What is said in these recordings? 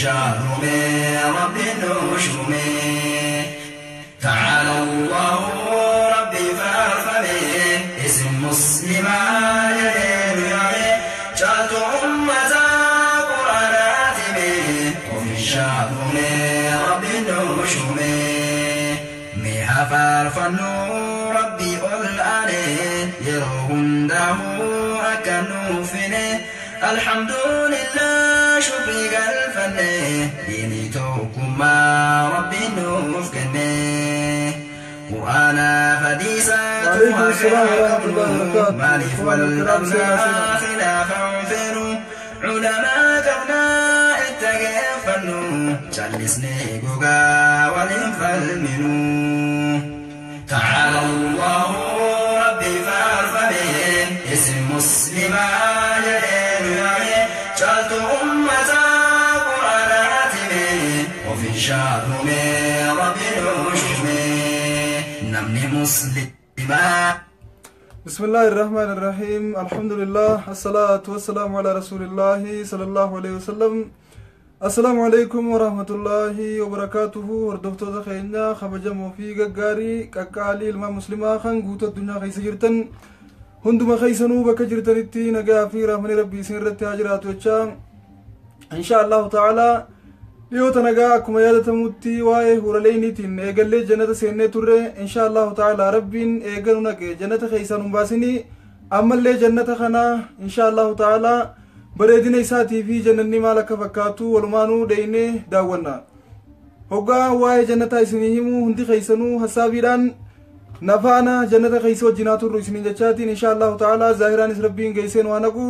شهر من رب النشوم تعالى الله ربي فارفمه اسم مسلم يدين يعي جعلت أمة قرآنات به وفي الشهر من رب النشوم ميها فارفنو ربي الآنين يروهن دهو أكنو فيني الحمد لله شكري قلفني ديني توكما ربي نفكني وأنا فديسة وعليكم السلام ورحمة الله وبركاته. مالف والأبناء خلافا فيرو علماء كفنا اتقفنو جلسني قوقا والانفلمنو تعالى الله ربي فارفمين اسم مسلم يدين يعي جعلت أمة قرآنات به وفي الشهر من ربي العشم نمني مسلما. بسم الله الرحمن الرحيم الحمد لله الصلاة والسلام على رسول الله صلى الله عليه وسلم. السلام عليكم ورحمة الله وبركاته. وردفتو خينا خبجمو في غغاري كقالي الماء مسلمة خنقوت الدنيا خيس جرتن هندما خيسنو بك جرتنتي نغا في رحمن ربي سنرت هاجرات وچا ان شاء الله تعالى ليوتا نغا كما يادتموتي واي هورلينيتين ايغلي جنة سيني توري ان شاء الله تعالى ربين ايغلو نغا جنة خيسنو باسني امالي جنة خنا ان شاء الله تعالى bareedina isaatii fi jannanni maal akka fakkaatu walumaanuu deeyne daawwanna. Hoggaa waa'ee jannataa isinii himuu hundi keessanuu hasaabiidhaan nafaana jannata keessa wajjinaa turru isiniin jechaatiin insha Allahu ta'ala zaahiraanis rabbiin geesseen waan haqu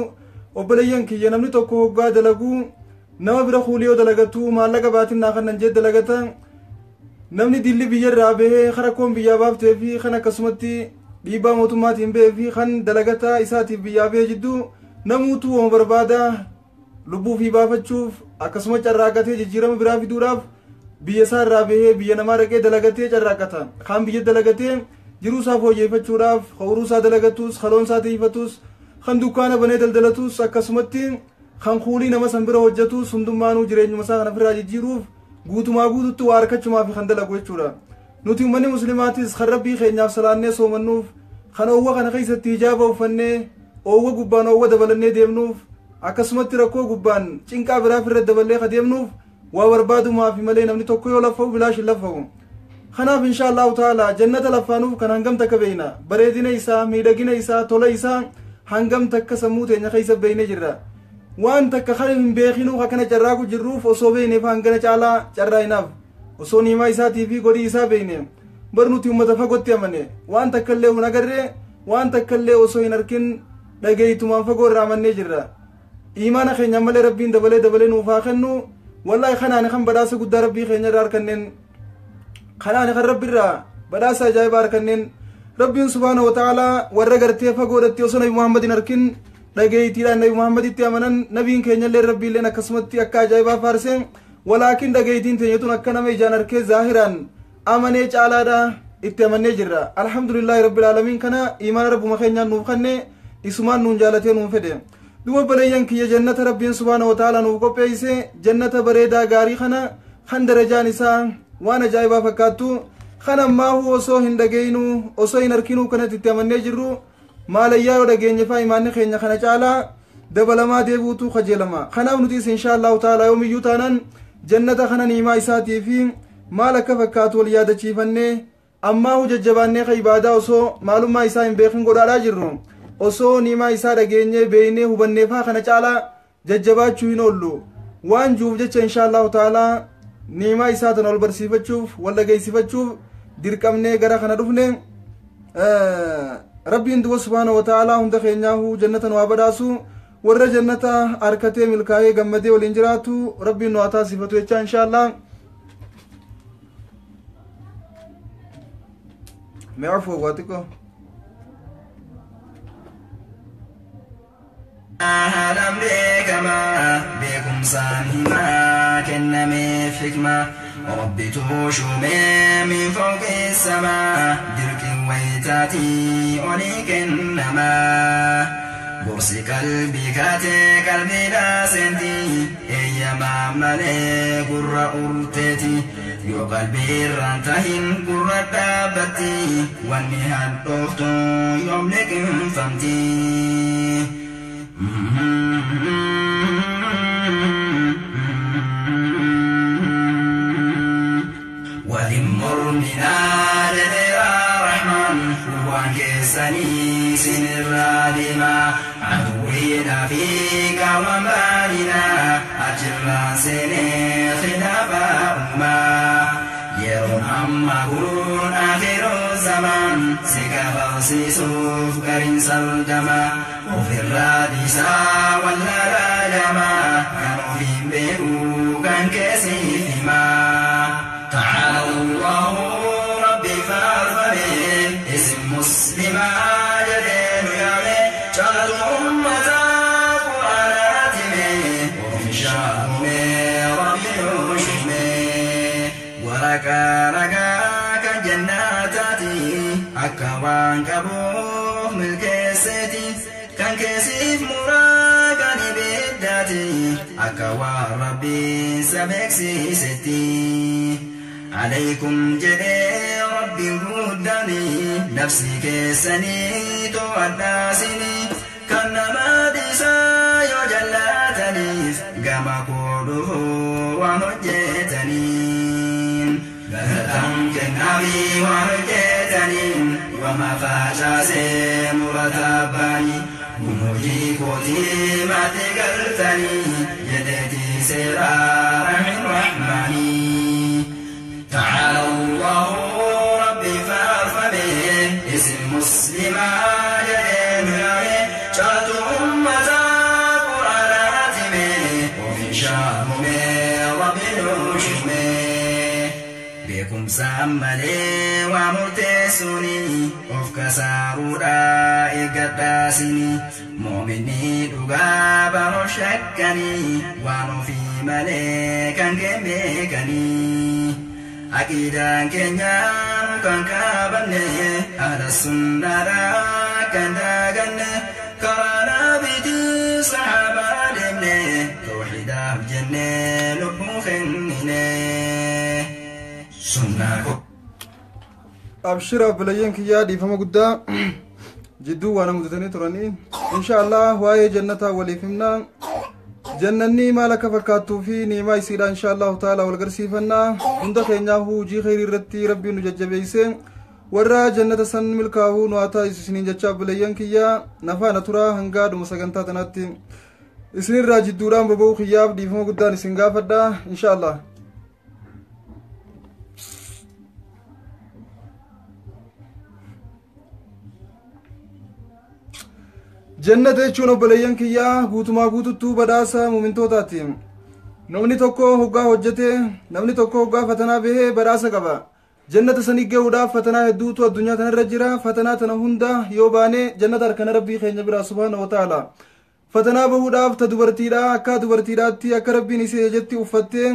obboleeyyan kiyya namni tokko hoggaa dalaguu nama bira kuuliyoo dalagatu maallaqa baatinaa kanan jee dalagata namni dilli biyyarraa bahee karakoon biyyaa baaftee fi kan akkasumatti dhiibbaa mootummaatiin bahee fi kan dalagata isaatiif biyyaa bahee jidduu namuutu wama barbaada lubbuu fi baafachuuf akkasuma carraaqatee jijjiirama biraa fiduudhaaf biyya isaa irraa bahee biyya namaa dhaqee dalagatee carraaqata. Kaan biyya dalagatee jiruu isaa fooyyeffachuudhaaf hawruu isaa dalagatus haloon isaa tiifatus kan dukkaana banee daldalatus akkasumatti kan kuulii nama san bira hojjetus hundummaanuu jireenyuma isaa kana ofirraa jijjiiruuf guutumaa guututti waa harkachumaaf kan dalagu jechuudha. Nuti uummanni muslimaatis kan rabbii keenyaaf salaannee soomannuuf kan oowwa kana keessatti hijaaba uffannee oowwa gubbaan oowwa dabalannee deemnuuf akkasumatti rakkoo gubbaan cinqaa biraa firra daballee ka deemnuuf waa barbaadumaaf malee namni tokko yoo laffa'u bilaash hin laffa'u. Kanaaf insha Allahu ta'ala jannata laffaanuuf kan hangam takka beeyna bareedina isaa miidhagina isaa tola isaa hangam takka sammuu teenya keessa beeyne jirra. Waan takka kan hin beekinuuf akkana carraaku jirruuf osoo beeyneef hangana caalaa carraayinaaf osoo niimaa isaatii fi godhii isaa beeyne bar nuti uummata fagootti amane waan takka illee hin agarree waan takka illee osoo hin arkin dhagaytumaan fagoo irraa amannee jirra. Iimaana keenya malee rabbiin dabalee nuuf haa kennu. Wallahi kanaani kan badhaasa guddaa rabbii keenya irraa harkanneen kanaani kan rabbi irraa badhaasa ajaa'ibaa harkanneen rabbiin subhaanahu wa ta'aalaa warra gartee fagoodhatti osoo nabi Muhammad hin arkin dhagaytiidhaan nabi Muhammaditti amanan nabiin keenya illee rabbiilleen akkasumatti akka ajaa'ibaa faarseen walaakin dhagaytiin teenyatuun akka nama ijaan arkee zaahiraan amanee caalaadha itti amannee jirra. Alhamdulillahi rabbil aalamiin kana iimaana rabbuma keenyaan nuuf kenne isumaan nuun jaalatee nuun fedhe. Duba baleeyyan kiyya jannata rabbiin subhaanahu wa ta'aalaa nuuf qopheesse jannata bareedaa gaarii kana kan darajaan isaa waan ajaa'ibaa fakkaattu kan ammaahuu osoo hin dhagaynu osoo hin arkinuu kanatti itti amannee jirru maalayyaa yoo dhageenye faa imaanni keenya kana caalaa dabalamaa deebuutu kajeelama. Kanaaf nutis insha Allahu ta'aalaa yoomiyyuu taanaan jannata kana niimaa isaatii fi maal akka fakkaatu wal yaadachiifannee ammaahuu jajjabaannee ka ibaadaa osoo maalummaa isaa hin beekin godhaadhaa jirru. Osoo niimaa isaa dhageenyee beeynee hubanneefaa kana caalaa jajjabaachuu hin oollu waan juuf jecha insha Allahu ta'aalaa niimaa isaa tana ol barsiifachuuf wal dhageessifachuuf dirqamnee gara kana dhufne. Rabbiin duba subhaanahu wa ta'aalaa hunda keenyaahuu jannata nu haa badhaasu warra jannata harkatee milkaa'ee gammadee waliin jiraatu rabbiin nu haa taasifatu jecha insha Allah. Me'afuu waatiqoo أهلا بكما بكم سامما كنا من حكمة ربي توشمي من فوق السماء درك ويتاتي وليك النما يوسي قلبي كاتي قلبي لا سنتي إيا ما مالي قرى أرتتي يو قلبي رانتهين قرى دابتي واني هدوفتو يوم لكن فهمتي ولمر من آلنا رحمن وان كسني سن الرادمة عدونا فيك ومالنا أجرا سني خلاف أمة يرون أمهون آخر الزمان سكاف سيسوف كرين سلدما وفي الرادسة ولا راجما كانوا في بيرو كان كسيفما تعالى الله ربي فارفني اسم مسلما جدين يامي جلد أمة قرآناتي وفي شامي ربي وشمي وركا ركا كجناتاتي أكوان كبوف ملكسيتي كان كسيف مراكني بداتي أكوان ربي سبكسي ستي عليكم جدي ربي وداني نفسي كسني توداسني كنما ديسا يجلاتني كما قوله ونجتني بهتم كنابي ونجتني وما فاشاسي مرتباني ونجي قوتي ما تقلتني يدتي سرار من رحماني تعالى الله ربي فارفني اسم مسلما جدين يامي جلد أمة قرآناتي وفي شامي ربي وشمي بكم ساملي ومرتسوني وفك سارودا إقداسني مؤمني دقابا وشكني وانو في ملكا كميكني أكيدا كنيا كان كابني أهل السنة كان داغني كرانا بيتي صحابة دمني توحيدا بجنة لبو خنيني سنة أبشر بليين كيا دي فما قدا جدو وانا مدتني تراني إن شاء الله واي جنة ولي فمنا جنني مالك فكاتو في نيما يسير إن شاء الله تعالى والقرسيفنا عندك إنه جي خير الرتي ربي نججبيسين ورا جنة سن ملكاهو نواتا يسنين جتشاب بليين كيا نفا نترا هنگاد مساقنتا تناتي إسنين راجد دوران ببو خياب دي فما قدان سنغافة دا إن شاء الله جنة jechuun obboleeyyan kiyyaa guutumaa guututtuu badhaasa muumintootaati. Namni tokko hoggaa hojjete, namni tokko hoggaa fatanaa bahee badhaasa qaba. Jannata sanii gahuudhaaf fatanaa hedduutu addunyaa tanarra jira. Fatanaa tana hunda yoo baane jannata harkana rabbii keenya biraa subhaanahu wa ta'ala. Fatanaa bahuudhaaf ta dubartiidha akka dubartiidhaatti akka rabbiin isee jetti uffattee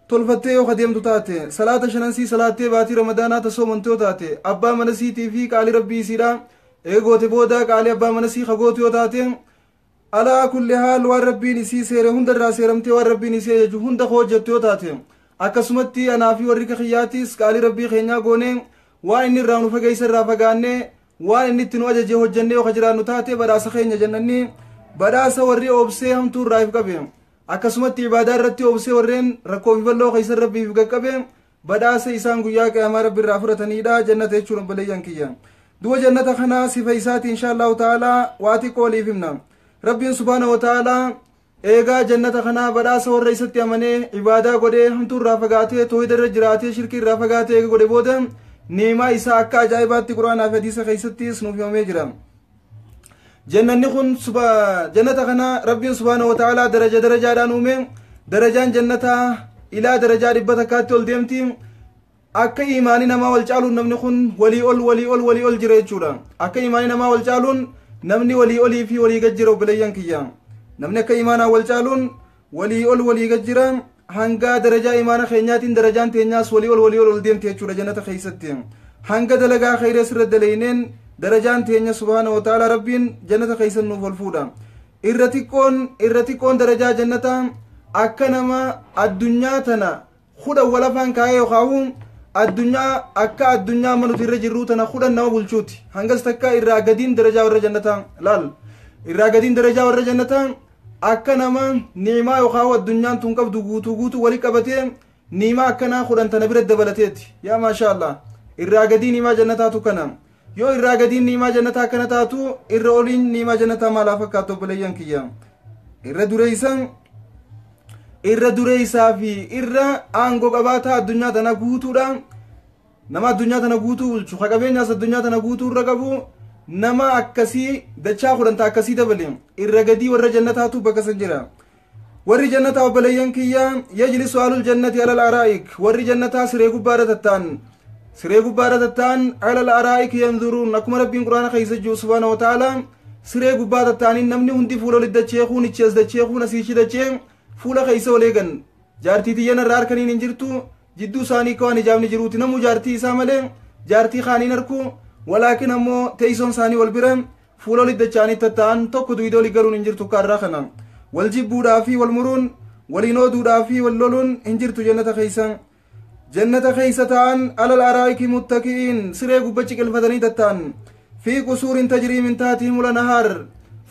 tolfattee yoo adeemtu taate. Salaata shanansii salaattee baatii ramadaanaa ta soomantoo taate. Abbaa mana siitii fi qaalii rabbii isiidha. eegote booda qaalii abbaa mana sii kagootu yoo taate alaa kulli haal waan rabbiin isii seere hunda irraa seeramtee waan rabbiin isii jechu hunda hojjettu yoo taate akkasumatti anaa fi warri kiyyaatiis qaalii rabbii keenyaa goone waan inni irraa nu fageessa irraa fagaanne waan inni itti nu ajaje hojjennee yoo jiraannu taate badhaasa keenya jennanni badhaasa warri obsee hamtuu irraa if qabe akkasumatti ibaadaa irratti obsee warreen rakkoo fi falloo keessa rabbiif qaqqabe badhaasa isaan guyyaa qiyaamaa rabbi irraa fudhataniidha jannata jechuun obboleeyyan kiyya. دو جنة خنا سفيسات إن شاء الله تعالى واتي قولي فيمنا ربي سبحانه وتعالى إيغا جنة خنا بداس والرئيسة يمني عبادة قده همتو رافقاته توحيد الرجراته شرك رافقاته قده بودم نيما إسا أكا جايبات قرآن حديث خيستي سنوف يوم يجرم جنة نخون جنة خنا ربي سبحانه وتعالى درجة درجة دانومي درجان جنة إلى درجة ربتكات والديمتي akka imaani namaa wal caaluun namni kun walii ol jira jechuudha. Akka imaani namaa wal caaluun namni walii olii fi walii gad jira obboleeyyan kiyya. Namni akka imaanaa wal caaluun walii gad jira hanga darajaa imaana keenyaatiin darajaan teenyaas walii ol deemti jechuudha jannata keessatti. Hanga dalagaa khayrii sirra dalayneen darajaan teenya subhaanahu wa ta'ala rabbiin jannata keessan nuuf ol fuudha. irratikoon darajaa jannataa akka nama addunyaa tana kudha walafaan kaayee yookaan addunyaa akka addunyaa manuti irra jirru tana kudha nama bulchuuti hangas takka irraa gadiin darajaa warra jannataa laal irraa gadiin darajaa warra jannataa akka nama ni'imaa yookaan addunyaan tun qabdu guutuu wali qabatee ni'imaa akkanaa kudhan tana bira dabalateeti yaa maasha Allah irraa gadiin ni'imaa jannataatu kana yoo irraa gadiin ni'imaa jannataa kana taatu irra oliin ni'imaa jannataa maalaa fakkaatu obboleeyyan kiyya irra dureeysaa fi irra aangoo qabaataa addunyaa tana guutuudha nama addunyaa tana guutuu bulchu qabeenyaas addunyaa tana guutuu irra qabu nama akkasii dachaa kudhanta akkasii dabale irra gadii warra jannataatu bakka san jira warri jannataa obboleeyyan kiyya yajlisu ahlul jannati alal araa'ik warri jannataa siree gubbaadha tattaan alal araa'ik yanzuruun akkuma rabbiin quraana keessa jiru subhaanahu wa ta'ala siree gubbaa tattaaniin namni hundi fuula oli dacheekuun ichees dacheekuun asiichi dachee fuula keessa waleegan jaartii tiyyan irraa harkaniin hin jirtu jidduu isaanii kawaan ijaabni jiruuti namu jaartii isaa malee jaartii kaaniin harku walaakin ammoo teessoon isaanii wal bira fuula oli dachaanii tatta'an tokko duwidoo oli galuun hin jirtu kaarraa kana wal jibbuudhaa fi wal muruun waliin ooduudhaa fi wal loluun hin jirtu jannata keessa ta'an alal araa'iki muttaki'iin siree gubbachi qilfatanii tatta'an fi qusuurin tajrii min taatihimul anhaar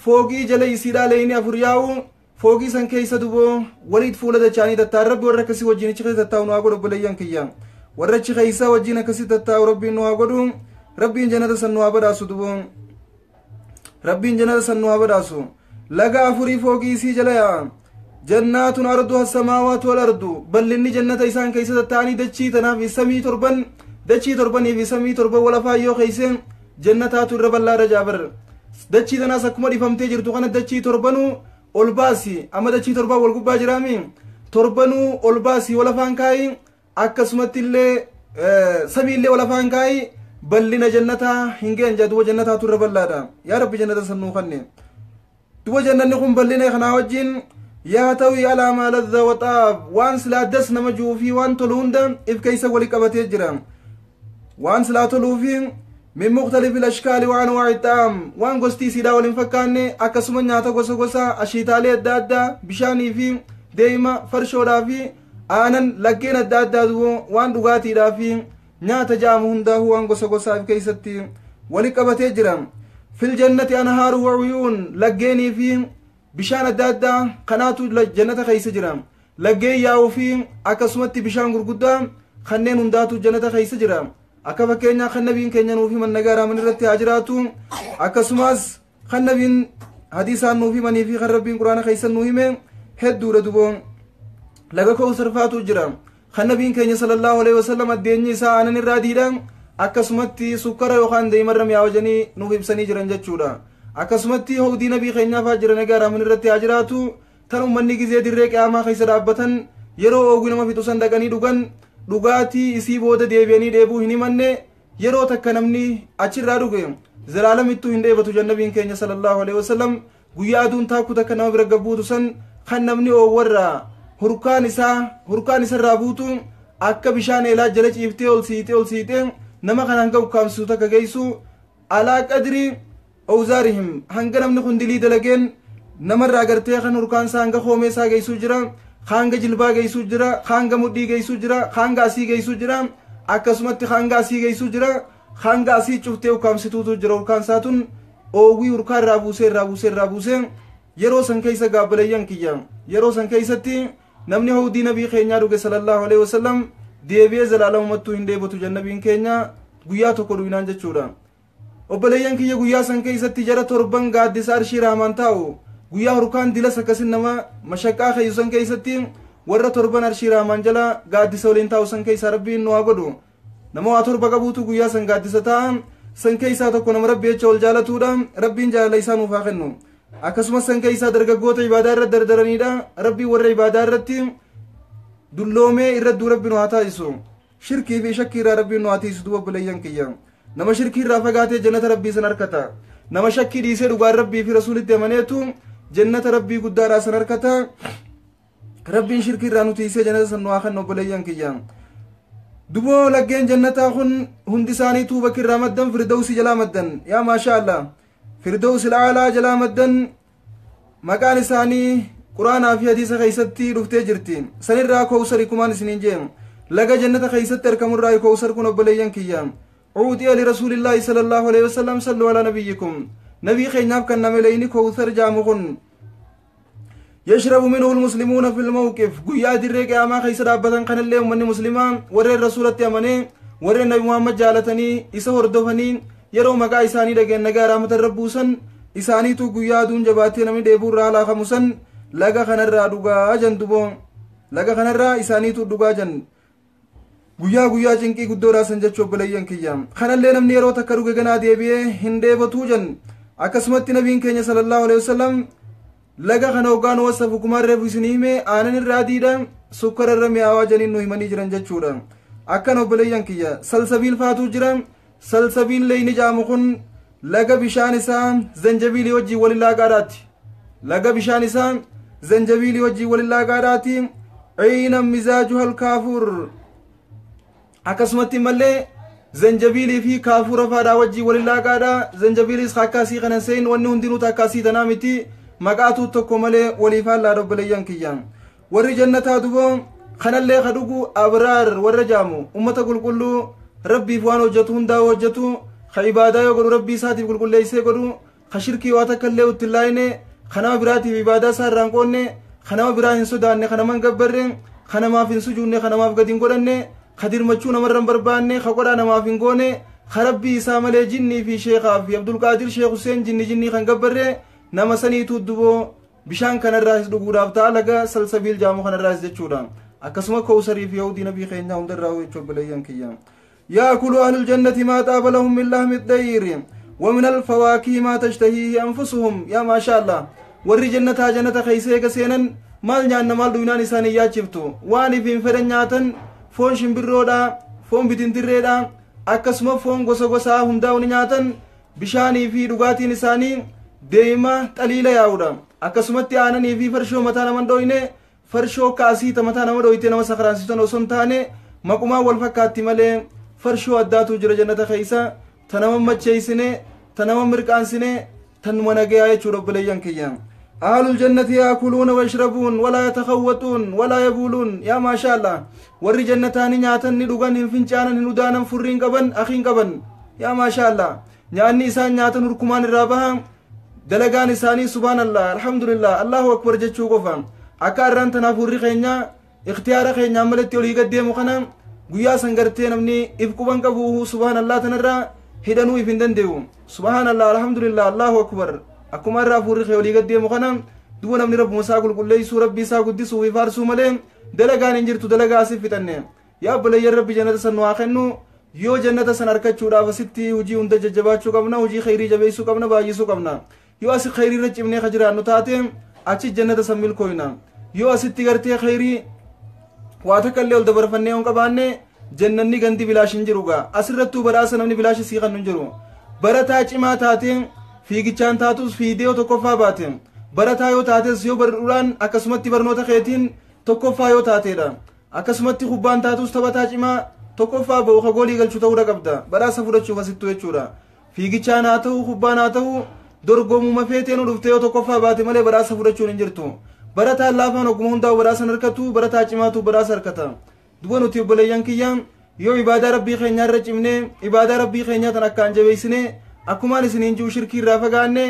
foogii jala isiidhaa leeyni afur yaa'u foogii san keessa duboo waliit fuula dachaanii tatta'an rabbi warra akkasii wajjin achi keessa tattaa'u nu haa godhu obboleeyyan kiyya warra achi keessa wajjin akkasii tattaa'u rabbiin nu haa godhu rabbiin jannata san nu haa badhaasu duboo rabbiin jannata san nu haa badhaasu laga afurii foogii isii jala yaa'a jannaatun arduha samaawaatu wal ardu bal'inni jannata isaan keessa tatta'anii dachii tanaaf samii torban dachii torbanii fi samii torban walafaa yoo keeyse jannataatu irra bal'aadha jaabar dachii tanaas akkuma dhifamtee jirtu kana dachii torbanuu ol baasi amma dachii torbaa wal gubbaa jiraami torbanuu ol baasi walafaan kaayi akkasumatti illee samiillee walafaan kaayi bal'ina jannataa hin geenja duba jannataatu irra bal'aadha yaa rabbi jannata sannuu kanne duba jannanni kun bal'ina kanaa wajjin yaatawi alaa maa ladha waxaab waan silaa das nama juufii waan tolu hunda if keeysa wali qabatee jira waan silaa toluufi min muktalifi lashkaali wa anwaa'i xaam waan gostii isiidhaa waliin fakkaanne akkasuma nyaata gosa ashiitaalee adda addaa bishaanii fi deema farshoodhaa fi aanan laggeen adda addaa waan dhugaatiidhaa fi nyaata jaamu hundaahu waan gosa if keeysatti wali qabatee jira fil jannati anhaaru wa uyuun laggeenii fi bishaan adda addaa kanaatu jannata keeysa jira laggeen yaa'uu fi akkasumatti bishaan gurguddaa kanneen hundaatu jannata keeysa jira akka fakkeenyaa kan nabiin keenya nuufi man nagaaraa man irratti haa jiraatu akkasumas kan nabiin hadiisaan nuufi manii fi kan rabbiin quraana keeysan nuu hime hedduudha duboo laga kawsarfaatu jira kan nabiin keenya sallallahu alaihi wasallam addeenyi isaa aanan irraa diidha akkasumatti sukkara yookaan deemarra mi'aawajanii nuuf ibsanii jiran jechuudha akkasumatti hawdii nabii keenyaafaa jira nagaaraa man irratti haa jiraatu tan ummanni gizee dirree qiyaamaa keessa dhaabbatan yeroo ooguu nama fixu san dhaqanii dhugan dhugaatii isii booda deebi'anii dheebuu hin himanne yeroo takka namni achirraa dhuge zalaalamittuu hin dheebatu jannabiin keenya sallallahu alaihi wasallam guyyaa aduun taakku takka nama bira gabbuutu san kan namni oowwarraa hurkaan isarraa buutu akka bishaan eelaa jala ciiftee ol siitee nama kan hanga ukkaamsisu takka geessu alaa qadrii awzaarihim hanga namni kun dilii dalageen namarraa gartee kan hurkaan isaa hanga koomee isaa geessuu jira hanga jilbaa geessuu jira hanga mudhii geessuu jira hanga asii geessuu jira akkasumatti hanga asii geessuu jira hanga asii cuftee ukkaamsituutu jira hurkaan isaatun oowwii hurkaa irraa buusee yeroo san keessa gaabbalayyan kiyya yeroo san keessatti namni hawdii nabii keenyaa dhuge sallallahu alaihi wasallam deebi'ee zalaalamummattuu hin dheebotu jannabiin keenya guyyaa tokko dhuginaan jechuudha obboleeyyan kiyya guyyaa san keessatti jara torban gaaddisa arshii raamaan taa'u guyyaa hurkaan dilas akkasin nama mashaqqaa keeyyu san keessatti warra torban arshii raamaan jala gaaddisa waliin taa'u san keessaa rabbiin nu haa godhu nama waa torba qabuutu guyyaa san gaaddisa ta'a san keessaa tokko nama rabbi jecha ol jaalatuudha rabbiin jaalala isaa nuuf haa kennu akkasumas san keessaa dargaggoota ibaadaa irratti dardaraniidha rabbiin warra ibaadaa irratti dulloomee irradduu rabbi nu haa taasisu shirkii fi shakkii irraa rabbiin nu haa taasisu duba obboleeyyan kiyya nama shirkii irraa fagaatee jannata rabbii san harkata nama shakkii dhiisee dhugaan rabbii fi rasuulitti amaneetu jannata rabbii guddaadhaa san harkata rabbiin shirkii irraa nu tiisee jannata san nu haa kennu obboleeyyan kiyya duboo laggeen jannataa kun hundi isaaniituu bakki irraa maddan firdawsi jalaa maddan yaa maasha allah firdawsi laalaa jalaa maddan maqaan isaanii quraanaa fi hadiisa keessatti dhuftee jirti sanirraa kawsari kumaan isiniin jeem laga jannata keessatti argamurraa kawsar kun obboleeyyan kiyya uutiya li rasuulillaahi sallallahu alaihi wasallam sallu ala nabiyyikum nabii keenyaaf kan nameleyni kawsar jaamu kun يشرب منه المسلمون في الموقف قيا دريك يا ما خيس رابطان كان اللي من مسلمان ورى الرسول التيماني ورى النبي محمد جالتني إسهور دفني يرو مقا إساني لغن نقا رحمة الربوسن إساني تو قيا دون جباتي نمي ديبور رالا خمسن لغا خنرا دوغا جن دوبون لغا خنرا إساني تو دوغا جن قيا جنكي قدورا سنجد شوب بليان كيام خان اللي نمني يرو تكروغ غنا ديبيه هنده بطوجن أكسمت نبين كيني صلى الله عليه وسلم laga kana ogaan wasafu kumarreef isinime aanan irraa diidhan sukkararra mi'aawaa janiin nu himanii jiran jechuudha akkan obboleeyyan kiyya salsabiil faatu jiran salsabiil leeyni jaamu kun laga bishaan isaa zanjabiilii wajjii walin laagaadhaati laga bishaan isaa zanjabiilii wajjii walin laagaadhaati ciinan mizaaju halkaafuur akkasumatti mallee zanjabiilii fi kaafuura faadhaa wajjii walin laagaadha zanjabiiliis akkaasii kanan seen wanni hundinuu takkaasii tanaa miti maqaatu tokko malee waliifaan laa dobboleeyyan kiyyaan warri jannataa duboo kanallee kadhugu abraar warra jaamu ummata qulqulluu rabbiif waan hojjetu hundaa hojjetu ka ibaadaa yoo godhu rabbii isaatiif qulqulleeysee godhu ka shirkii waa takkaillee utti laayne kanama biraatiif ibaadaa isaa irraan qoonne kanama biraa hin sodaanne kanaman gabbarre kanamaaf hin sujuunne kanamaaf gad hin godhanne ka dirmachuu namarran barbaanne ka qodhaa namaaf hin goone ka rabbii isaa malee jinnii fi sheekaa fi abdulqaadir sheek huseen jinnii kan gabbarre nama saniitu duboo bishaan kanarraas dhuguudhaaf ta'a laga salsabiil jaamu kanarraas jechuudha akkasuma kawsarii fi yahudii nabii keenya hundarraa jechuu obboleeyyan kiyya yaakulu ahlul jannati maa xaaba lahum min lahmi dayri wa min alfawaakihi maa tashtahiihi anfusuhum yaa maasha allah warri jannataa jannata keeysa eega seenan maal nyaanna maal dhugnaan isaanii yaachiftu waan ifiin fedhan nyaatan foon shimbirroodha foon bitintirreedha akkasuma foon gosa gosaa hundaa'u ni nyaatan bishaanii fi dhugaatiin isaanii deema xaliila yaa'udha akkasumatti aananii fi farshoo mataa naman dhoyne farshoo kaasiita mataa nama dhoyte nama sakaraansitan osoo hin taane maqumaa wal fakkaatti malee farshoo addaatu jira jannata keeysa ta nama macheeysine ta nama mirqaansine tanuma nagayaa jechuudha obboleeyyan kiyya ahlul jannati yaakuluuna wayashrabuun walaa yatakhawwaxuun walaa yabuuluun yaa maasha allah warri jannataani nyaatan ni dhugan hin fincaanan hin udaanan furriin qaban akiin qaban yaa maasha allah nyaanni isaan nyaatan hurkumaan irraa baha dalagaan isaanii subhaanallah alhamdulillah allahu akbar jechuu qofa akka arraan tanaaf hurri keenya ikhtiyaara keenya ammalatti olii gaddeemu kana guyyaa san gartee namni if quban qabu subhaanallah tanarraa hidhanuu if hin danda'u subhaanallah alhamdulillah allahu akbar akkuma irraa hurri kee olii gaddeemu kana duba namni rabbuma isaa qulqulleeysuu rabbii isaa guddisuu fi faarsuu malee dalagaan hin jirtu dalagaa asif fixanne yaa obboleeyyan rabbi jannata san nu haa kennu yoo jannata san harkachuudhaaf asitti hujii hunda jajjabaachuu qabna hujii khayrii jabeessuu qabna baay'isuu qabna yoo asi khayrii irra cimnee ka jiraannu taate achi jannata san milkooyna yoo asitti gartee khayrii waa takkaillee ol dabarfannee on qabaanne jannanni gandi bilaash hin jiruga asirrattuu badhaasa namni bilaashi sii kan hin jiru barataa cimaa taate fiigichaan taatus fiidee tokkoffaa baate barataa yoo taates yoo barudhaan akkasumatti barnoota keetiin tokkoffaa yoo taateedha akkasumatti kubbaan taatus taphataa cimaa tokkoffaa ba'u ka goolii galchuu ta'uu qabda badhaasa fudhachuuf asittuu jechuudha fiigichaan haa ta'u kubbaan haa ta'u dorgomuma feeteen dhuftee yoo tokkoffaa baate malee badhaasa fudhachuun hin jirtu barataa laafaan oguma hundaa'u badhaasan harkatu barataa cimaatu badhaasa harkata duba nuti obboleeyyan kiyya yoo ibaadaa rabbii keenyaa irra cimnee ibaadaa rabbii keenyaa tan akkaan jabeessine akkumaan isiniin jiru shirkii irraa fagaanne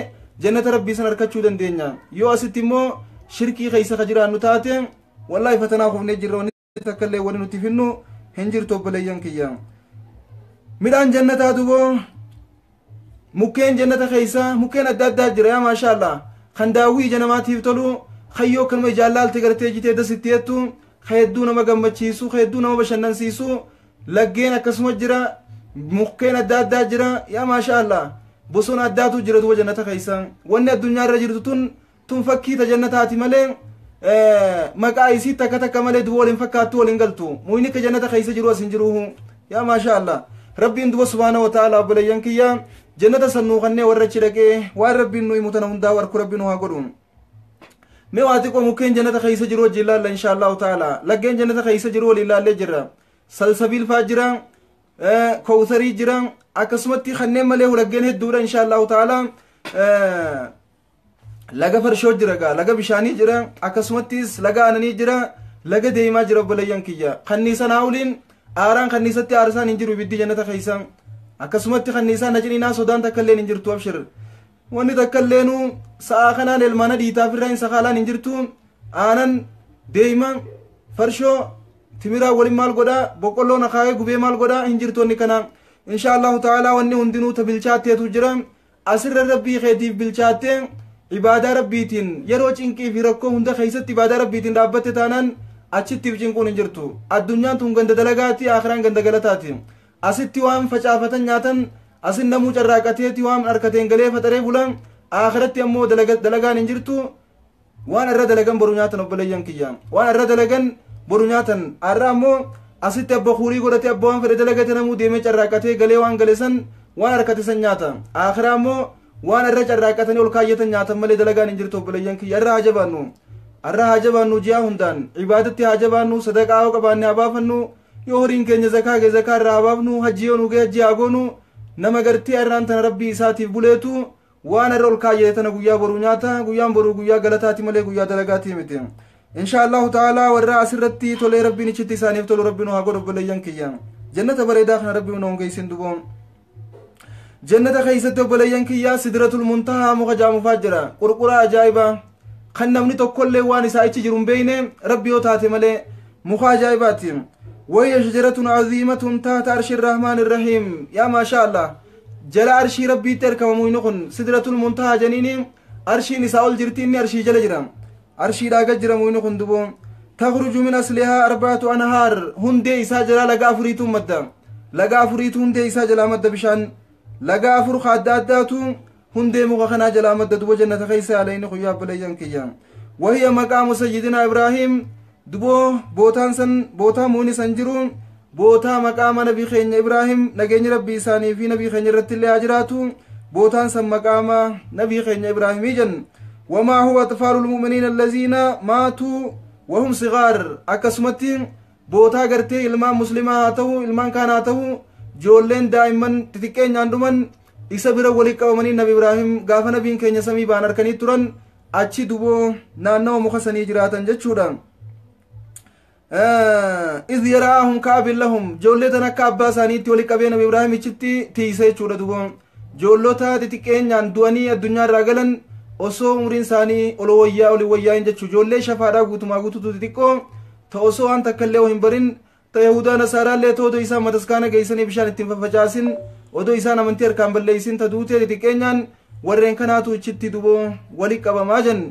jannata rabbii san harkachuu dandeenya yoo asitti immoo shirkii keeysa ka jiraannu taate wallaahi fatanaa kufnee jirra wanni takkaillee wani nuti finnu hin jirtu obboleeyyan kiyya midhaan jannataa duboo mukkeen jannata keeysa mukkeen adda addaa jira yaa maasha allah kan daawwii ija namaatiif tolu kayyoo kanuma jaallaalte gartee jitee dasitti jettu ka hedduu nama gammachiisu ka hedduu nama bashannansiisu laggeen akkasuma jira mukkeen adda addaa jira yaa maasha allah bosona addaatu jira duba jannata keeysa wanni addunyaa irra jirtu tun fakkii ta jannataati malee maqaa isii takka takka malee duba waliin fakkaattu waliin galtu muyni ka jannata keeysa jiru as hin jiruhu yaa maasha allah rabbiin duba subhaanahu wa ta'ala obboleeyyan kiyya jannata sannuu kannee warra achi dhaqee waan rabbiin nu himutana hundaa warku rabbiin haa godhu mee waa xiqqoo mukkeen jannata keeysa jiru wajji ilaalla insha allahu ta'ala laggeen jannata keeysa jiru waliin ilaallee jirra salsabiil faa jira kawsarii jira akkasumatti kanneen malee laggeen hedduudha insha allahu ta'ala laga farshoo jira gaa laga bishaanii jira akkasumattis laga aananii jira laga deemaa jira obboleeyyan kiyya kanniisa naawuliin aaraan kanniisatti aarsaan hin jiru ibiddi jannata keeysan akkasumatti kanniisaan najiniinaa sodaan takkailleen hin jirtu abshir wanni takkailleenu sa'a kanaan elmaana dhiitaaf irraa hin sakaalaan hin jirtu aanan deema farshoo timiraa waliin maal godhaa boqqolloo nakaayee gubee maal godhaa hin jirtu wanni kana insha allahu ta'ala wanni hundinuu ta bilchaatteetu jira asirra rabbii keetiif bilchaattee ibaadaa rabbiitiin yeroo cinqii fi rakkoo hunda keeysatti ibaadaa rabbiitiin dhaabbatte taanaan achittiif cinquun hin jirtu addunyaan tun ganda dalagaati akhiraan ganda galataati asitti waan facaafatan nyaatan asin namuu carraaqateeti waan harkateen galee faxaree bulan akhiratti ammoo dalagaan hin jirtu waan irra dalagan boru nyaatan obboleeyyan kiyya waan irra dalagan boru nyaatan arra ammoo asitti abba kuurii godhate abba waan fedhe dalagate namuu deemee carraaqatee galee waan gale san waan harkate san nyaata akhira ammoo waan irra carraaqatanii ol kaayyatan nyaatan malee dalagaan hin jirtu obboleeyyan kiyya irra haa jabaannu ji'a hundaan ibaadatti haa jabaannu sadaqaa haa qabaanne haa baafannu yoo horiin keenya zakaa irraa haa baafnu hajji yoo nu ga'e hajji haa goonu nama gartee irraan tana rabbii isaatiif buleetu waan irra ol kaayyate tana guyyaa boruu nyaata guyyaan boruu guyyaa galataati malee guyyaa dalagaati miti insha allahu ta'ala warra asirratti tolee rabbiin ichitti isaaniif tolu rabbiin haa godhu obboleeyyan kiyya jannata bareedaa kana rabbiin nu geessin duboon jannata keeysatti obboleeyyan kiyya sidratul muntahaa muka jaamufaa jira qurquraa ajaa'ibaa kan namni tokkollee waan isaa ichi jiru hin beeyne rabbi yoo taate malee muka ajaa'ibaati wayya shajaratun aziimatun taata arshi irrahmaan irrahiim yaa maashaa allah jala arshii rabbiitti erkamamu inni kun sidratul muntahaa janiini arshiin isaa ol jirti inni arshii jala jira arshiidhaa gad jiramu inni kun dubo takhruju min aslihaa arbaatu anhaar hundee isaa jala laga afuriitu madda laga afuriitu hundee isaa jala madda bishaan laga afur adda addaatu hundee muka kanaa jalaa madda dubo jannata keeysa alayni guyyaa obboleeyyan kiyya wahiya maqaamu sayyidina ibraahim dubo bootaan san bootaa muuni san jiru bootaa maqaama nabii keenya ibraahim nageenyi rabbii isaanii fi nabii keenya irratti illee haa jiraatu bootaan san maqaama nabii keenya ibraahimii jan wamaa huwa atfaalu lmu'miniina allaziina maatuu wahum sigaar akkasumatti bootaa gartee ilmaan muslimaa haa ta'u ilmaan kaan haa ta'u joolleen daa'imman xixiqqeenyaan dhuman isa bira walitti qabamanii nabi ibraahim gaafa nabiin keenya samii baan harkanii turan achi duboo naannawa muka sanii jiraatan jechuudha iz yaraahum kaabin lahum joollee tan akka abbaa isaaniitti walitti qabee nabi ibraahim ichitti tiise jechuudha duboo joollota xixiqqeenyaan du'anii addunyaa irraa galan osoo umriin isaanii oli wayyaa'in jechuu joollee shafaadhaa guutumaa guututu xixiqqoo ta osoo waan takka illee hin barin ta yahudaa nasaaraallee ta odoo isaan mataskaana geeysanii bishaan ittiin faffacaasin odoo isaan amantii harkaan balleeysin ta duutee xixiqqeenyaan warreen kanaatu ichitti duboo walitti qabamaa jan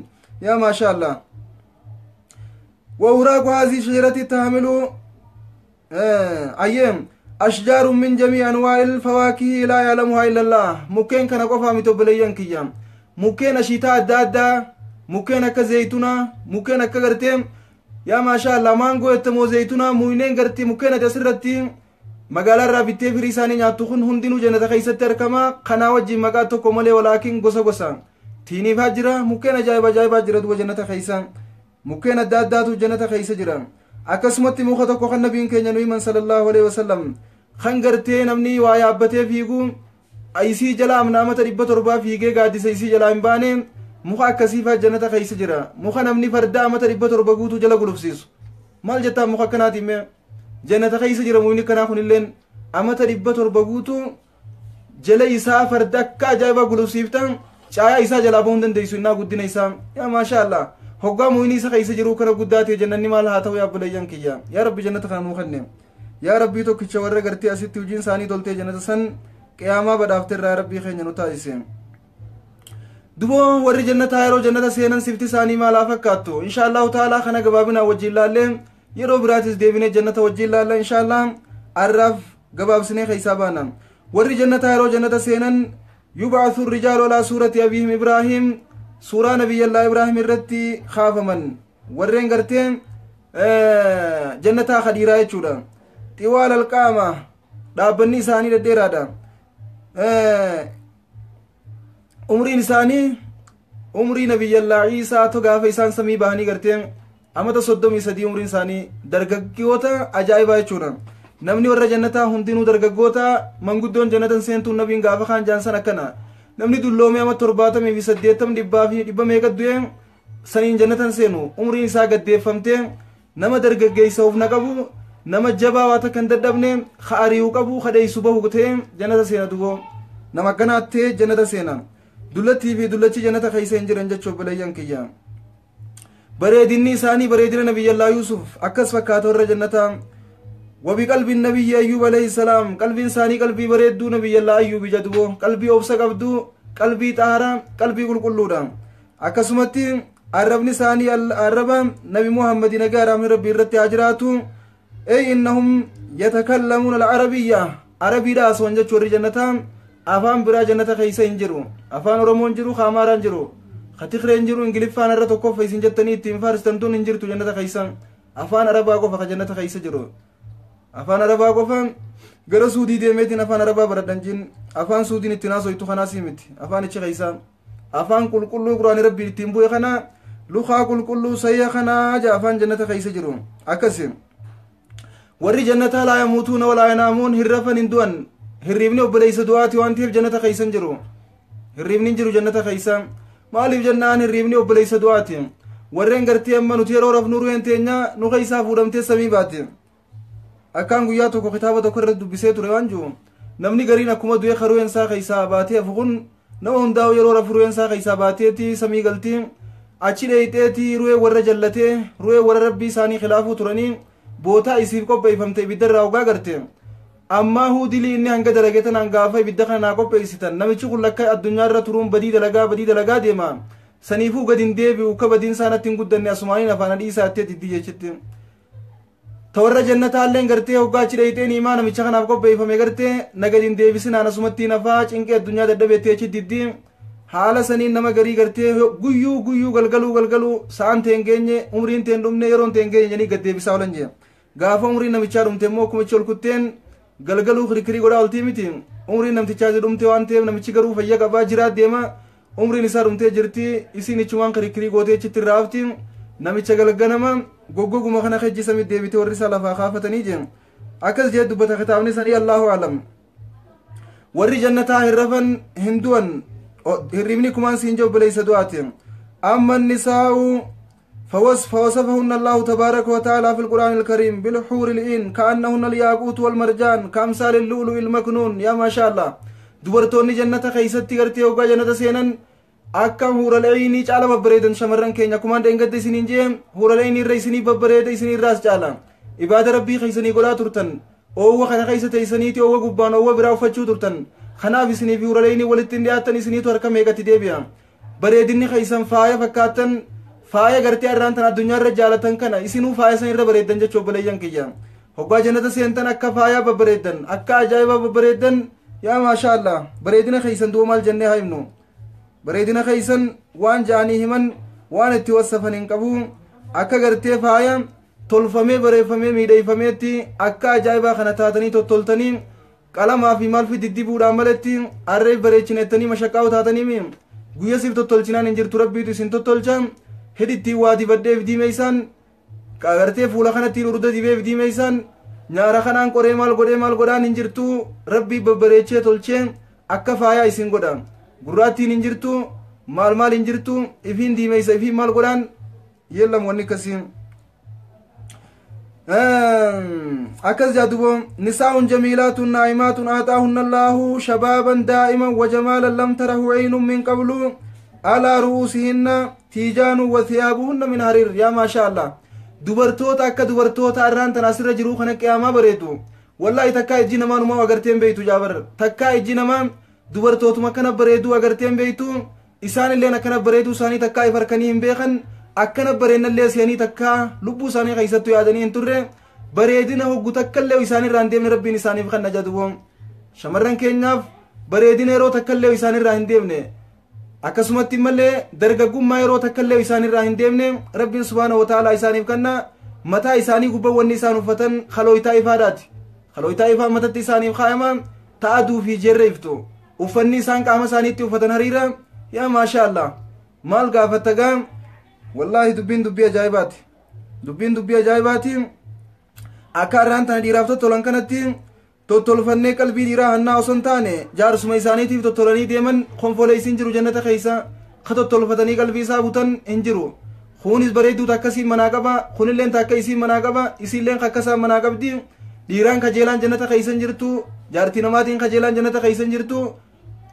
yaa maashaa allah وأوراق هذه الشجرة تحمل أيام أشجار من جميع أنواع الفواكه لا يعلمها إلا الله ممكن كان قفا متبليان كيام ممكن أشياء دادا ممكن كزيتونا ممكن كغرتيم يا ما شاء الله مانغو يتمو زيتونا موينين غرتي ممكن تسرتي مقالا رابطة فريساني ناتوخن هندينو جنة خيسة تركما خنا وجي مقاتو كومالي ولكن غسا غسا تيني فاجرة ممكن جايبا جرد وجنة خيسة ممكن الدادات جنة خيسة جرا أكسمت مخطك وخن نبيين كي نويمن صلى الله عليه وسلم خنگرتي نمني وايا أبتي فيقو أيسي جلا أمنامة ربا تربا فيقى قادي سيسي جلا إمباني مخا كسيفة جنة خيسة جرا مخا نمني فردا أمة ربا تربا قوتو جلا قلوب سيسو مال جتا مخا كناتي مي جنة خيسة جرا مويني كنا خن اللين أمة ربا تربا قوتو جلا إسا فردا كا جايبا قلوب سيفتان شايا إسا جلا بوندن ديسو إنا قدين إسا يا ما شاء الله hoggaa mu'inii isa keessa jiru kana guddaatee jannanni maal haa ta'u yaa obboleeyyan kiyya yaa rabbi jannata kana nuu kenne yaa rabbii tokkicha warra gartee asitti hojiin isaanii toltee jannata san qiyaamaa badhaafterraa rabbii keenya nu taasise duboo warri jannataa yeroo jannata seenan sifti isaanii maal haa fakkaattu inshaallahu ta'aalaa kana gabaabinaa wajjiin laallee yeroo biraatis deebinee jannata wajjiin laalla inshaallah arraaf gabaabsinee keessaa baana warri jannataa yeroo jannata seenan yub'athu rijaalu alaa suurati abiihim ibraahim suuraa nabiyyallaa ibraahim irratti kaafaman warreen garteen jannataa khadiiraa jechuudha xiwaal alqaama dhaabbanni isaanii dhedheeraadha umriin isaanii umrii nabiyyallaa Iisaa to gaafa isaan samii bahanii garteen amata 33 umriin isaanii dargaggoota ajaa'ibaa jechuudha namni warra jannataa hundinuu dargaggoota manguddoon jannatan seentuun nabiin gaafa kaan jaansan akkana namni dulloomee ama 70 fi 80 dhibbaa fi dhibba meeqa du'e saniin jannatan seenu umriin isaa gaddeeffamtee nama dargaggeessa ofna qabu nama jabaa waa takka hin dadhabne kha'ari'uu qabu khadheessu bahu ta'e jannata seena duboo nama akkanaatti jannata seena dullattii fi dullachi jannata keessa hin jiran jechuun balayyan kiyya bareedinni isaanii bareedina nabiyyallaa Yuusuf akkas fakkaata warra jannata وبقلب النبي أيوب عليه السلام قلب إنساني قلبي بريد نبي الله أيوب جدبو قلبي أوبسا قبدو قلبي طهارا قلبي قلقلودا أكسمتي الرب نساني الرب نبي محمد نقار من ربي الرتي أجراتو أي إنهم يتكلمون العربية عربي راس وانجا شوري جنة أفان برا جنة خيسا ينجرو أفان رمون جرو خامارا انجرو خطيخر انجرو انجلفان الرتو كوفا يسنجتني تنفارستنتون انجرتو جنة خيسا أفان عربا قوفا جنة خيسا جرو afaan arabaa qofaan gara suudii deemeetiin afaan arabaa baradhan jin afaan suudiin itti naasoytu kanaasii miti afaan ichi keeysaa afaan qulqulluu quraani rabbii ittiin bu'e kana lukaa qulqulluu sayya kanaa ja afaan jannata keeysa jiru akkasi warri jannataa laa yamuutuuna walaa yanaamuun hirrafan hin du'an hirriibni obboleeysa du'aati waan ta'eef jannata keeysan jiru hirriibni hin jiru jannata keeysa maaliif jennaan hirriibni obboleeysa du'aati warreen gartee amma nuti yeroo rafnuu ru'een teenya nu keeysaa fuudhamtee samii baate akkaan guyyaa tokko kitaaba tokko irratti dubbisee ture waan jiru namni gariin akkuma du'e karu'een isaa keeysaa baatee afuun nama hundaa'u yeroo rafu ru'een isaa keeysaa baateeti samii galtii achi dheeyxeeti ru'ee warra jallatee ru'ee warra rabbii isaanii khilaafuu turanii bootaa isiif qopheeffamte ibidda irraa ogaa garte ammaa huudilii inni hanga dalageetan hangaafa ibidda kana naa qopheessitan namichi kun lakka addunyaa irra turuun badii dalagaa deema saniifuu gad hin deebi'u ka badiin isaanatti hin guddanne asumaaniin afaan dhiisaa attee diddi jechitti tawarra jannataalleen gartee hoggaachi dheeyxeen himaa namicha kanaaf qopheeffame gartee nagadin deebisinaan asumatti nafaa cinqee addunyaa dadhabeettee achi diddi haala saniin nama garii gartee guyyuu galgaluu sa'aan teen geenye umriin teen dhumne yeroon teen geenye jedhanii gad deebisaa oolan jee gaafa umriin namichaa dhumte immoo kumichi ol kutteen galgaluu kirkirii godhaa oltii miti umriin namtichaa dhumte waan ta'eef namichi garuu fayya qabaa jiraa deema umriin isaa dhumtee jirti isiin ichumaan kirkirii gootee achitti irraa hafti namicha galganama goggoguma kana kejjisami deebite warri isaa lafaa kaafatanii jeen akkas jee dubbata kitaabni sanii allahu alam warri jannataa hirrafan hin du'an hirribni kumaan siin jee obboleeysa du'aati amma nisaa'u فوصفهن الله تبارك وتعالى في القرآن الكريم بالحور العين كأنهن الياقوت والمرجان كأمثال اللؤلؤ المكنون يا ما شاء الله دبرتوني جنة خيستي غرتي وقا جنة سينن akka huuraleeyni caala babbareedan shamarran keenya kumaan deengadde isiniin jee huuraleeyni irra isinii babbareeda isinii irraas caala ibaada rabbii keeysanii godhaa turtan oowwa kana keeysa teeysaniiti oowwa gubbaan oowwa biraa uffachuu turtan kanaaf isinii fi huuraleeyni walitti hin dhiyaattan isiniitu harka meeqatti deebi'a bareedinni keeysan faaya fakkaattan faaya gartee irraan tan addunyaa irra jaalatan kana isinuu faaya san irra bareeddan jechuu obboleeyyan kiyya hoggaa jannata seentan akka faaya babbareeddan akka ajaa'iba babbareeddan yaa maashaa Allah bareedina keeysan du'u maal jennee haa himnu bareedina keeysan waan ja'anii himan waan itti wasafan hin qabu akka gartee faaya tolfamee bareeffamee miidheeyfameetti akka ajaa'ibaa kana taatanii tottoltanii qalamaa fi maal fi diddibuudhaan maletti arreef bareechinettanii mashaqqaa'u taatanii guyya siif tottolchinaan hin jirtu rabbiitu isin tottolcha hidhittiin waa dibadheef diimeeysaan gartee fuula kanattiin urda dibeef diimeeysaan nyaara kanaan qoree maal godhaan hin jirtu rabbii babbareechee tolchee akka faayaa isin godha gurraattiin hin jirtu maal hin jirtu ifiin diimeeysa ifiin maal godhaan yeellam wanni akkasiin akkas jaadubo nisaa'un jamiilaatun naa'imaatun aataahunna allaahu shabaaban daa'iman wa jamaalan lam tarahu aynun min qablu alaa ru'uusihinna tiijaanu wa thiyaabuhunna min hariir yaa maashaa Allah dubartoota akka dubartoota arraan tan asirra jiruu kana qiyaamaa bareedu wallaahi takkaa ijji namaa numa agarteen beeytu jaabar takkaa ijji namaa dubartootuma kana bareeduu agarteen beeytu isaanilleen akkana bareeduu isaanii takkaa if harkanii hin beekan akkana bareennallee seenii takkaa lubbuu isaanii keeysattu yaadanii hin turre bareedina hoggu takkallee isaanirraa hin deemne rabbiin isaaniif kan najadubo shamarran keenyaaf bareedina yeroo takkallee isaanirraa hin deemne akkasumatti malee dargaggummaa yeroo takkallee isaanirraa hin deemne rabbiin subhaanahu wa ta'aalaa isaaniif kanna mataa isaanii gubbaa wanni isaan uffatan kalooyitaa ifaadhaati kalooyitaa ifaa matatti isaaniif kaayama ta'aduu fi jeerreeftu uffanni isaan qaama isaaniitti uffatan hariira yaa maashaa Allah maal gaafattagaa wallaahi dubbiin dubbii ajaa'ibaati akka arraan tana dhiiraaf tottolan kanatti tottolfannee qalbii dhiiraa hannaa osoo hin taane jaarsuma isaaniitiif tottolanii deeman konfoleeysiin jiru jannata keessa ka tottolfatanii qalbii isaa butan hin jiru. kunis bareedduu takka isiin manaa qaba kunilleen takka isiin manaa qaba isiilleen akka isaan manaa qabdi. dhiiraan kajeelaan jannata keessa hin jirtu jaartii namaatiin kajeelaan jannata keessa hin jirtu.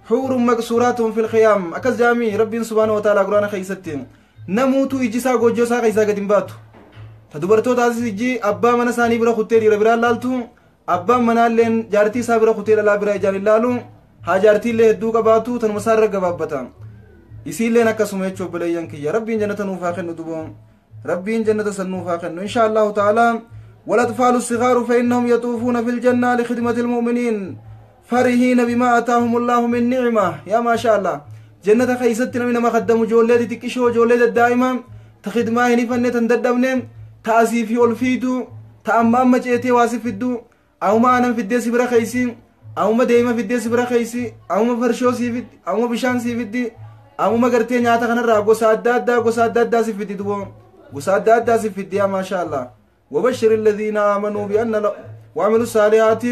xuurun maqsuuraatun fil khiyaam akkas jaamii rabbiin subhaanahu wa ta'aalaa quraana keessatti namuutu iji isaa goojjoo isaa keessaa gad hin baatu. ta dubartootaasis iji abbaa mana isaanii bira kuttee dhiira biraan laaltu abbaan manaalleen jaartii isaa bira kuttee dhalaa biraa ijaan hin laalu haa jaartiillee hedduu qabaatu tanuma isaa irra gabaabbata. isiilleen akkasuma jechuu obboleeyyan kiyya rabbiin jannata nuuf haa kennu duboon rabbiin jannata san nuuf haa kennu inshaa allahu ta'aalaa. والأطفال الصغار فإنهم يطوفون في الجنة لخدمة المؤمنين فرحين بما آتاهم الله من نعمة يا ما شاء الله جنة خيستنا من ما قدموا جولات تكشوا جولات الدائمة تخدمة هني فنة تنددبن تأسيفي والفيدو تأمام مجئتي واسف الدو أو ما أنا في الديس برا خيسي أو ما دايما في الديس برا خيسي أو ما فرشو سيفيد أو ما بشان سيفيدي أو ما قرتي نياتا خنرا قصادات دا سيفيدي دو قصادات دا سيفيدي يا ما شاء الله. وبشر الذين آمنوا وعملوا الصالحات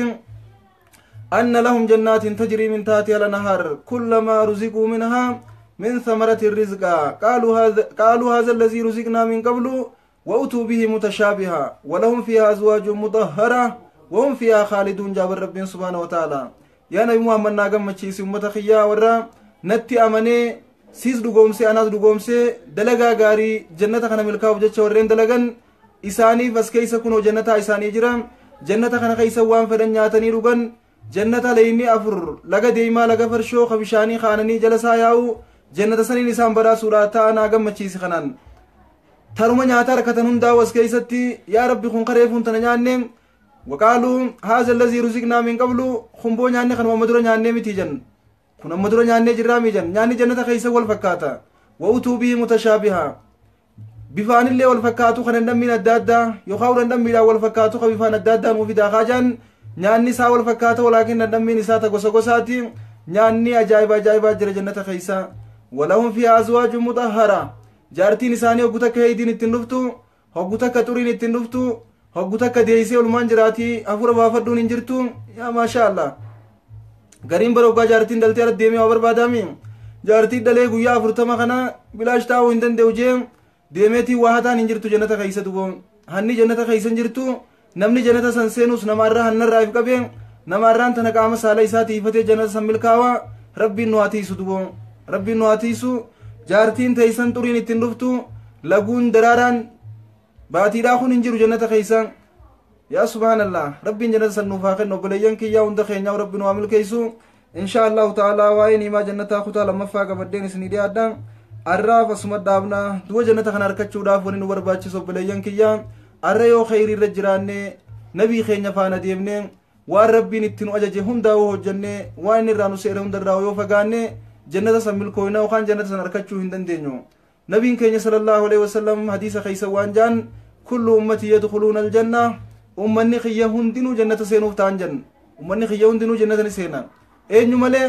أن لهم جنات تجري من تحتها الأنهار كلما رزقوا منها من ثمرة الرزق قالوا هذا الذي رزقنا من قبل وأتوا به متشابها ولهم فيها أزواج مطهرة وهم فيها خالدون جابر رب سبحانه وتعالى يا نبي محمد ناقم مچيس أمة خيا ورا نتي أمني سيس دقومسي أناس دقومسي دلقا غاري جنة خنا ملكا وجدش ورين دلقن isaaniif as keessa kunoo jannata isaanii jira jannata kana keessa waan fedhan nyaatanii dhugan jannata leeyni afur laga deemaa laga farshoo ka bishaanii kaananii jala isaa yaa'u jannata saniin isaan badhaasuudha ta'anaa gammachiisi kanaan taruma nyaata harkatan hundaa'u as keessatti yaa rabbi kun kareefuun tana nyaanne waqaaluu haaza allazii ruziqnaa min qablu kumboo nyaanne kanuma amma dura nyaannee miti jan kun amma dura nyaannee jirraa mi jan nyaanni jannata keessa wal fakkaata wa'utuu bihi mutashaabiha bifaanillee wal fakkaatu kan dandammiin adda addaa yookaan dandammiidhaan wal fakkaatu kan bifaan adda addaan ufi daakaajaan nyaanni isaa wal fakkaata walaakin dandammiin isaa ta gosa gosaati nyaanni ajaa'ibaa jira jannata keessa walahum fi azwaajun mutahhara jaartiin isaanii hoggu takka heeydiin ittiin dhuftu hoggu takka xuriin ittiin dhuftu hoggu takka deeysee olumaan jiraatii hafuura baafadhuun hin jirtu yaa maashaa allah gariin bara hoggaa jaartiin daltee ala deemee waa barbaadaami jaartiin dhalee guyyaa 40 kana bilaash taa'uu hin danda'u jee deemeetii waa hataan hin jirtu jannata keessa duboon hanni jannata keessa hin jirtu namni jannata san seenus namaarraa hannarraa if qabee namaarraan tana qaama saala isaa tiifatee jannata san milkaawaa rabbiin nu hatiisu duboon rabbiin nu hatiisu jaartiin teeysan xuriin ittiin dhuftu laguun daraaraan baatiidhaa kun hin jiru jannata keessa yaa subhaanallah rabbiin jannata san nuuf haa kennu obboleeyyan kiyyaa hunda keenyaa rabbi nu haa milkeessu inshaa allahu ta'aalaa waa'een himaa jannataa kutaa lammaffaa qabaddeen isinii dhiyaadhaan arraaf asuma dhaabna du'a jannata kana harkachuudhaaf wani nu barbaachisu obboleeyyan kiyya arra yoo khayrii irra jiraanne nabii keenya faana deemne waan rabbiin itti nu ajaje hundaa yoo hojjenne waan inni irraa nu seere hundarraa yoo fagaanne jannata san milkooyna yookaan jannata san harkachuu hin dandeenyu nabiin keenya sallallahu alaihi wasallam hadiisa keessa waan jaan kullu ummati yadkhuluuna aljanna ummanni kiyya hundinuu jannata seenuuf ta'an jan ummanni kiyya hundinuu jannata ni seena eenyu malee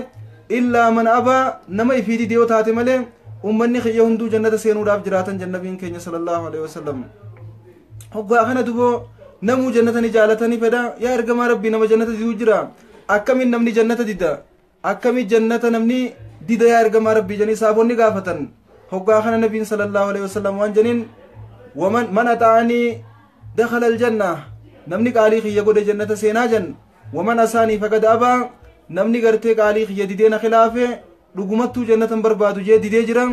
illaa man abaa nama ifii didee taate malee ummanni kiyya hunduu jannata seenuudhaaf jiraatan jannabiin keenya sallallahu alaihi wasallam hoggaa kana duboo namuu jannata ni jaalatanii fedha yaa ergamaa rabbii nama jannata diduu jira akkamiin namni jannata dida akkamiin jannata namni dida yaa ergamaa rabbii janii saabonni gaafatan hoggaa kana nabiin sallallahu alaihi wasallam waan janiin waman man ata'anii dakhala aljanna namni qaalii kiyya godhe jannata seenaa jan waman asaanii faqad abaa namni gartee qaalii kiyya dideena khilaafe dhugumattuu jannatan barbaadu jee didee jira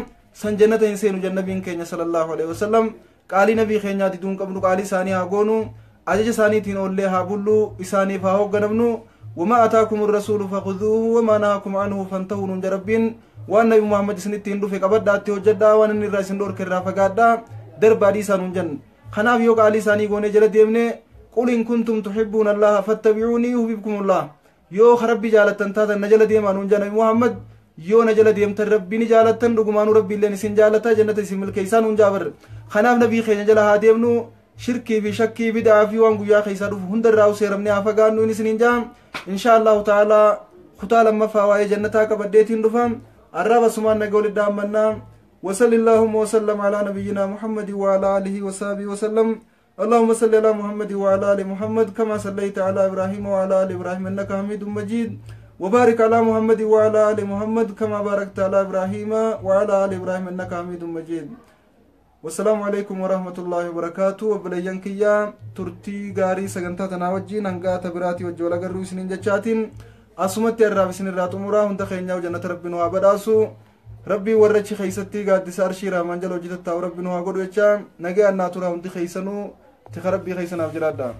san jannata hin seenu jannabiin keenya sallallahu alaihi wasallam qaalii nabii keenyaa diduun qabnu qaalii isaanii haa goonu ajaja isaaniitiin oollee haa bullu isaaniif haa hoogganamnu wama ataakum rasuulu fakhudhuuhu wama nahaakum anhu fantahuu nun jarabbiin waan nabi muhammad isinittiin dhufe qabadhaatti hojjedhaa waan inni irraa isin dhorke irraa fagaadhaa darbaadhii isaa nun jan kanaaf yoo qaalii isaanii goonee jala deemne qul in kuntum tuhibbuuna allaha fattabi'uunii yuhbibkumullah yoo rabbi jaalattan taatan na jala deemaa nun jan nabi muhammad yoo na jala deemtan rabbiin jaalattan dhugumaanuu rabbiilleen isin jaalata jannata isin milkeessaan hun jaabar kanaaf nabii keenya jala haa deemnu shirkii fi shakkii bid'aa fi waan guyyaa keessaa dhufu hundarraa useeramne haa fagaannu in isiniin jaam inshaa allahu ta'aalaa kutaa lammaffaa waa'ee jannataa qabaddeetiin dhufa arraaba sumaan naga walitti dhaammannaa وصل اللهم وسلم على نبينا محمد وعلى آله وصحبه وسلم اللهم صل على محمد وعلى آل محمد كما صليت على إبراهيم وعلى آل إبراهيم إنك حميد مجيد وبارك على محمد وعلى آل محمد كما باركت على إبراهيم وعلى آل إبراهيم إنك حميد مجيد والسلام عليكم ورحمة الله وبركاته وبليان كيا ترتي غاري سغنتا تناوجي نانغا تبراتي وجولا غرو سنين جچاتين اسمت الراب سن رات امورا هند خينيا جنة ربنا وبداسو ربي ورچ خيستي غاد سار شيرا منجل وجدت ربنا وغدو يچا نغي اناتورا هند خيسنو تخربي خيسنا بجرادا